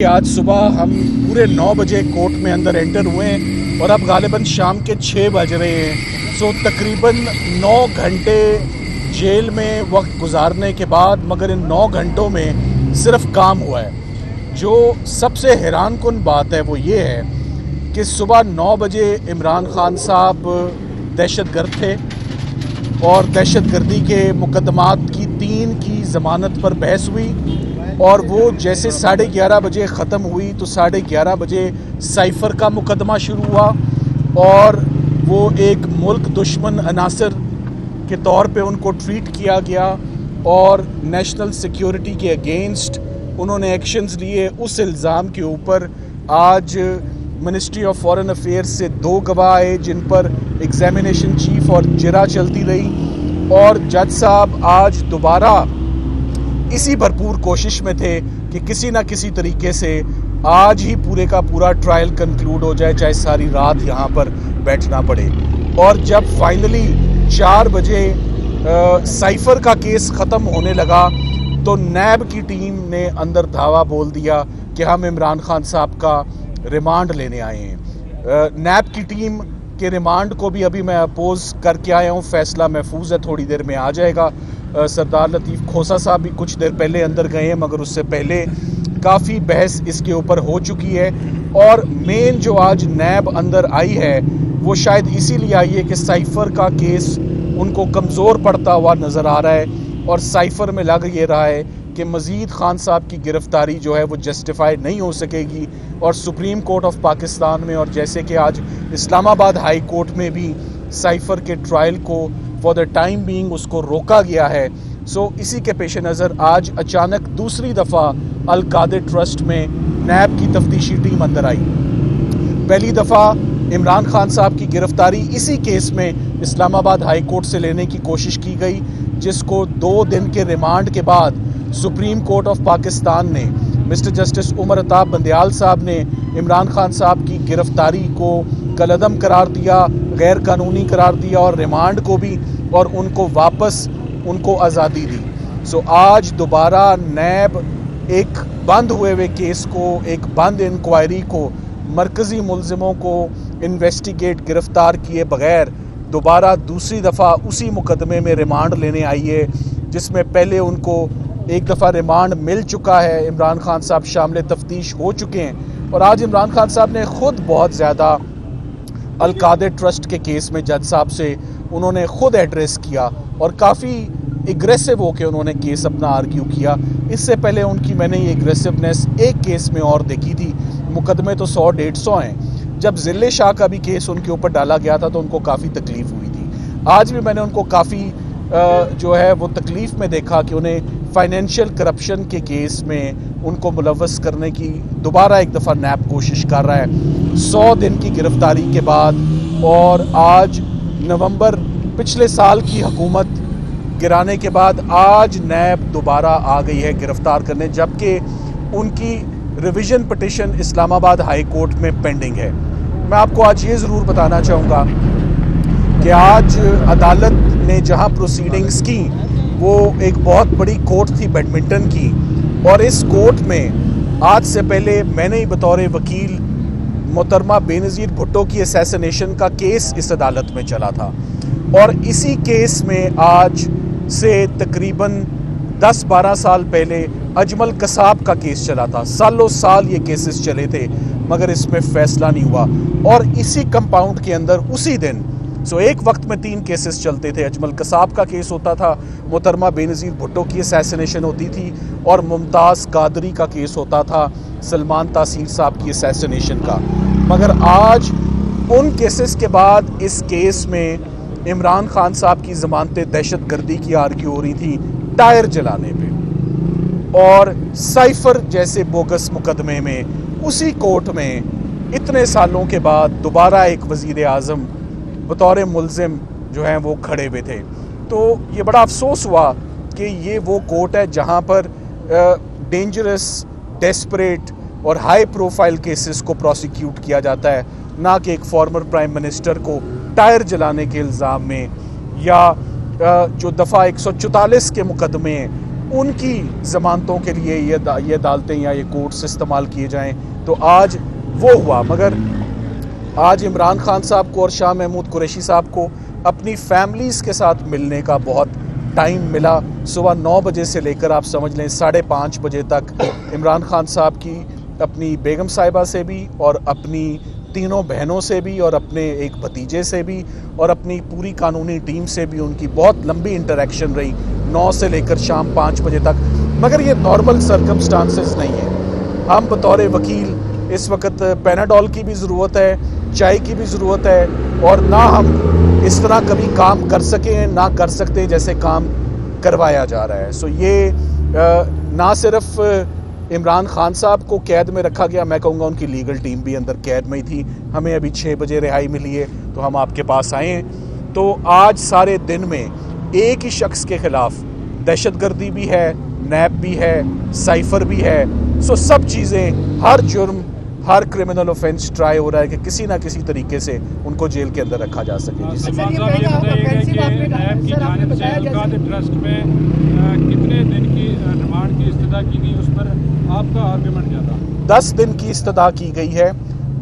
आज सुबह हम पूरे 9 बजे कोर्ट में अंदर एंटर हुए हैं और अब गालिबन शाम के 6 बज रहे हैं। सो तकरीबन 9 घंटे जेल में वक्त गुजारने के बाद मगर इन 9 घंटों में सिर्फ काम हुआ है। जो सबसे हैरानकुन बात है वो ये है कि सुबह 9 बजे इमरान खान साहब दहशतगर्द थे और दहशतगर्दी के मुकदमात की 3 की ज़मानत पर बहस हुई और वो जैसे 11:30 बजे ख़त्म हुई तो 11:30 बजे साइफ़र का मुकदमा शुरू हुआ और वो एक मुल्क दुश्मन अनासर के तौर पे उनको ट्रीट किया गया और नेशनल सिक्योरिटी के अगेंस्ट उन्होंने एक्शंस लिए। उस इल्ज़ाम के ऊपर आज मिनिस्ट्री ऑफ फॉरेन अफेयर्स से 2 गवाह आए जिन पर एग्जामिनेशन चीफ और जिरा चलती रही और जज साहब आज दोबारा इसी भरपूर कोशिश में थे कि किसी ना किसी तरीके से आज ही पूरे का पूरा ट्रायल कंक्लूड हो जाए, चाहे सारी रात यहाँ पर बैठना पड़े। और जब फाइनली 4 बजे साइफ़र का केस ख़त्म होने लगा तो नैब की टीम ने अंदर धावा बोल दिया कि हम इमरान खान साहब का रिमांड लेने आए हैं। नैब की टीम के रिमांड को भी अभी मैं अपोज़ करके आया हूँ, फ़ैसला महफूज है, थोड़ी देर में आ जाएगा। सरदार लतीफ़ खोसा साहब भी कुछ देर पहले अंदर गए हैं मगर उससे पहले काफ़ी बहस इसके ऊपर हो चुकी है। और मेन जो आज नैब अंदर आई है वो शायद इसीलिए आई है कि साइफ़र का केस उनको कमज़ोर पड़ता हुआ नज़र आ रहा है और साइफ़र में लग ये रहा है कि मज़ीद खान साहब की गिरफ़्तारी जो है वो जस्टिफाई नहीं हो सकेगी। और सुप्रीम कोर्ट ऑफ पाकिस्तान में और जैसे कि आज इस्लामाबाद हाई कोर्ट में भी साइफ़र के ट्रायल को फॉर द टाइम बीइंग उसको रोका गया है। सो इसी के पेश नज़र आज अचानक दूसरी दफ़ा अल कादिर ट्रस्ट में नैब की तफ्तीशी टीम अंदर आई। पहली दफ़ा इमरान खान साहब की गिरफ़्तारी इसी केस में इस्लामाबाद हाई कोर्ट से लेने की कोशिश की गई, जिसको 2 दिन के रिमांड के बाद सुप्रीम कोर्ट ऑफ पाकिस्तान ने मिस्टर जस्टिस उमर अताब बंदयाल साहब ने इमरान खान साहब की गिरफ़्तारी को कलअदम करार दिया, गैर कानूनी करार दिया और रिमांड को भी, और उनको वापस उनको आज़ादी दी। सो आज दोबारा नैब एक बंद हुए केस को, एक बंद इंक्वायरी को, मरकज़ी मुलज़िमों को इन्वेस्टिगेट गिरफ़्तार किए बग़ैर दोबारा दूसरी दफ़ा उसी मुकदमे में रिमांड लेने आई है, जिसमें पहले उनको एक दफ़ा रिमांड मिल चुका है। इमरान खान साहब शामिल तफ्तीश हो चुके हैं और आज इमरान खान साहब ने ख़ुद बहुत ज़्यादा अल कादिर ट्रस्ट के केस में जज साहब से उन्होंने ख़ुद एड्रेस किया और काफ़ी एग्रेसिव होकर उन्होंने केस अपना आर्ग्यू किया। इससे पहले उनकी मैंने ये एग्रेसिवनेस एक केस में और देखी थी। मुकदमे तो 100-150 हैं। जब ज़िले शाह का भी केस उनके ऊपर डाला गया था तो उनको काफ़ी तकलीफ़ हुई थी। आज भी मैंने उनको काफ़ी जो है वो तकलीफ़ में देखा कि उन्हें फाइनेंशियल करप्शन के केस में उनको मुलव्वस करने की दोबारा एक दफ़ा नैब कोशिश कर रहा है 100 दिन की गिरफ़्तारी के बाद। और आज नवंबर पिछले साल की हुकूमत गिराने के बाद आज नैब दोबारा आ गई है गिरफ़्तार करने, जबकि उनकी revision petition Islamabad high court में पेंडिंग है। मैं आपको आज ये ज़रूर बताना चाहूँगा कि आज अदालत ने जहाँ प्रोसीडिंग्स की वो एक बहुत बड़ी कोर्ट थी बैडमिंटन की, और इस कोर्ट में आज से पहले मैंने ही बतौर वकील मोहतरमा बेनज़ीर भुट्टो की असैसिनेशन का केस इस अदालत में चला था और इसी केस में आज से तकरीबन 10-12 साल पहले अजमल कसाब का केस चला था। सालों साल ये केसेस चले थे मगर इसमें फ़ैसला नहीं हुआ। और इसी कंपाउंड के अंदर उसी दिन एक वक्त में 3 केसेस चलते थे। अजमल कसाब का केस होता था, मोहतरमा बेनज़ीर भुट्टो की असैसिनेशन होती थी और मुमताज़ कादरी का केस होता था सलमान तासीर साहब की असैसिनेशन का। मगर आज उन केसेस के बाद इस केस में इमरान खान साहब की ज़मानतें दहशतगर्दी की आर्ग्यू हो रही थी टायर जलाने पे, और साइफ़र जैसे बोगस मुकदमे में उसी कोर्ट में इतने सालों के बाद दोबारा एक वज़ीर आज़म बतौर मुलज़िम जो हैं वो खड़े हुए थे। तो ये बड़ा अफसोस हुआ कि ये वो कोर्ट है जहाँ पर डेंजरस, डेस्परेट और हाई प्रोफाइल केसेस को प्रोसिक्यूट किया जाता है, ना कि एक फॉर्मर प्राइम मिनिस्टर को टायर जलाने के इल्ज़ाम में या जो दफ़ा 144 के मुकदमे उनकी ज़मानतों के लिए ये अदालतें या ये कोर्ट्स इस्तेमाल किए जाएं। तो आज वो हुआ, मगर आज इमरान खान साहब को और शाह महमूद कुरैशी साहब को अपनी फैमिलीज़ के साथ मिलने का बहुत टाइम मिला। सुबह 9 बजे से लेकर आप समझ लें 5:30 बजे तक इमरान खान साहब की अपनी बेगम साहिबा से भी और अपनी तीनों बहनों से भी और अपने एक भतीजे से भी और अपनी पूरी कानूनी टीम से भी उनकी बहुत लंबी इंटरेक्शन रही 9 से लेकर शाम 5 बजे तक। मगर ये नॉर्मल सर्कमस्टांसेस नहीं है। हम बतौर वकील इस वक्त पैनाडोल की भी ज़रूरत है, चाय की भी ज़रूरत है, और ना हम इस तरह कभी काम कर सकें ना कर सकते जैसे काम करवाया जा रहा है। सो ये ना सिर्फ इमरान खान साहब को कैद में रखा गया, मैं कहूँगा उनकी लीगल टीम भी अंदर कैद में ही थी। हमें अभी 6 बजे रिहाई मिली है तो हम आपके पास आए हैं। तो आज सारे दिन में एक ही शख्स के ख़िलाफ़ दहशतगर्दी भी है, नैब भी है, साइफ़र भी है। सो सब चीज़ें, हर जुर्म, हर क्रिमिनल ऑफेंस ट्राई हो रहा है कि किसी ना किसी तरीके से उनको जेल के अंदर रखा जा सके। ट्रस्ट में कितने दिन की रिमांड की इस्तदा की गई, उस पर आपका आर्गुमेंट क्या था? 10 दिन की इस्तदा की गई है,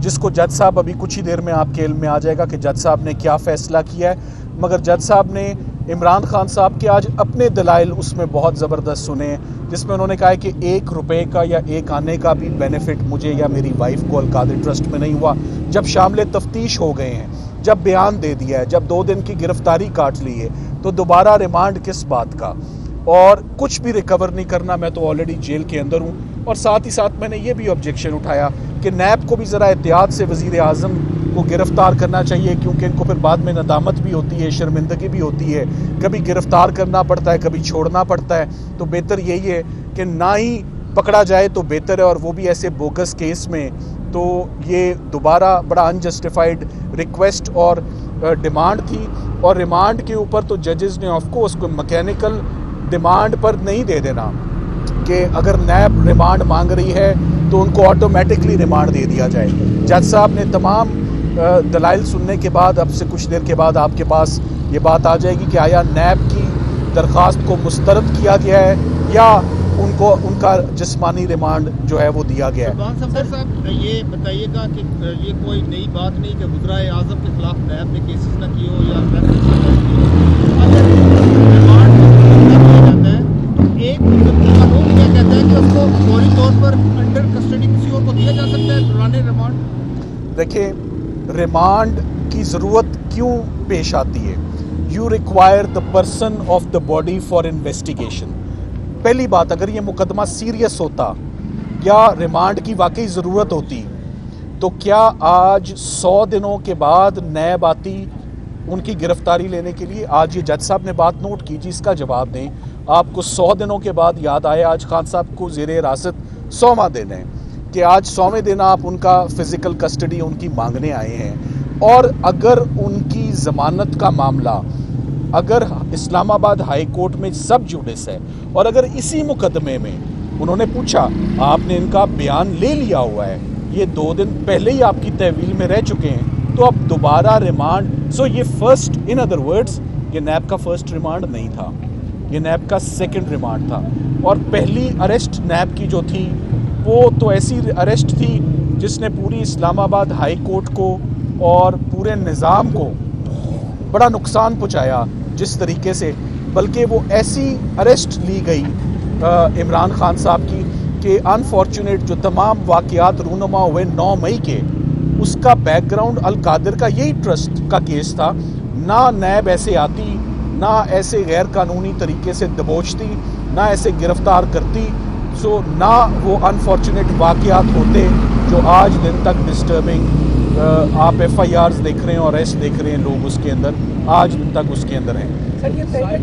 जिसको जज साहब अभी कुछ ही देर में आपके इल्म में आ जाएगा कि जज साहब ने क्या फ़ैसला किया है। मगर जज साहब ने इमरान खान साहब के आज अपने दलाइल उसमें बहुत ज़बरदस्त सुने, जिसमें उन्होंने कहा है कि 1 रुपये का या 1 आने का भी बेनिफिट मुझे या मेरी वाइफ को अल-कादिर ट्रस्ट में नहीं हुआ। जब शामिल तफ्तीश हो गए हैं, जब बयान दे दिया है, जब 2 दिन की गिरफ्तारी काट ली है, तो दोबारा रिमांड किस बात का, और कुछ भी रिकवर नहीं करना। मैं तो ऑलरेडी जेल के अंदर हूँ। और साथ ही साथ मैंने ये भी ऑब्जेक्शन उठाया कि नैब को भी ज़रा एहतियात से वज़ीर आज़म को गिरफ़्तार करना चाहिए, क्योंकि इनको फिर बाद में नदामत भी होती है, शर्मिंदगी भी होती है। कभी गिरफ़्तार करना पड़ता है, कभी छोड़ना पड़ता है। तो बेहतर यही है कि ना ही पकड़ा जाए तो बेहतर है, और वो भी ऐसे बोगस केस में। तो ये दोबारा बड़ा अनजस्टिफाइड रिक्वेस्ट और डिमांड थी, और रिमांड के ऊपर तो जजेस ने ऑफ कोर्स कोई मैकेनिकल डिमांड पर नहीं दे देना कि अगर नैब रिमांड मांग रही है तो उनको ऑटोमेटिकली रिमांड दे दिया जाए। जज साहब ने तमाम दलाइल सुनने के बाद अब से कुछ देर के बाद आपके पास ये बात आ जाएगी कि आया नैब की दरख्वास्त को मुस्तरद किया गया है या उनको उनका जिस्मानी रिमांड जो है वो दिया गया है। साहब ये बताइएगा कि ये कोई नई बात नहीं कि वज़ीर आज़म के खिलाफ नैब ने केसेस न किए हो या अगर रिमांड जाता है तो एक कानून क्या कहता है कि उसको फौरी तौर पर अंडर कस्टडी किसी और को दिया जा सकता है दौरान रिमांड? देखिए, रिमांड की ज़रूरत क्यों पेश आती है? You require the person of the body for investigation. पहली बात, अगर ये मुकदमा सीरियस होता या रिमांड की वाकई ज़रूरत होती तो क्या आज 100 दिनों के बाद नैब आती उनकी गिरफ्तारी लेने के लिए? आज ये जज साहब ने बात नोट की जी, इसका जवाब दें। आपको 100 दिनों के बाद याद आए आज खान साहब को ज़ेरे हिरासत 100वां दिन है कि आज 100वें दिन आप उनका फ़िज़िकल कस्टडी उनकी मांगने आए हैं। और अगर उनकी ज़मानत का मामला अगर इस्लामाबाद हाई कोर्ट में सब जुडिस है और अगर इसी मुकदमे में उन्होंने पूछा, आपने इनका बयान ले लिया हुआ है, ये 2 दिन पहले ही आपकी तहवील में रह चुके हैं, तो अब दोबारा रिमांड। सो ये फर्स्ट, इन अदर वर्ड्स, ये नैब का फर्स्ट रिमांड नहीं था, ये नैब का सेकंड रिमांड था। और पहली अरेस्ट नैब की जो थी वो तो ऐसी अरेस्ट थी जिसने पूरी इस्लामाबाद हाई कोर्ट को और पूरे निज़ाम को बड़ा नुकसान पहुंचाया जिस तरीके से। बल्कि वो ऐसी अरेस्ट ली गई इमरान खान साहब की कि अनफॉर्चुनेट जो तमाम वाक़यात रूनुमा हुए 9 मई के, उसका बैकग्राउंड अल-कादिर का यही ट्रस्ट का केस था। ना नैब ऐसे आती, ना ऐसे गैर कानूनी तरीके से दबोचती, ना ऐसे गिरफ़्तार करती। सो ना वो अनफॉर्चुनेट वाक़यात होते जो आज दिन तक डिस्टर्बिंग आप FIRs देख रहे हैं और अरेस्ट देख रहे हैं लोग उसके अंदर, आज दिन तक उसके अंदर हैं।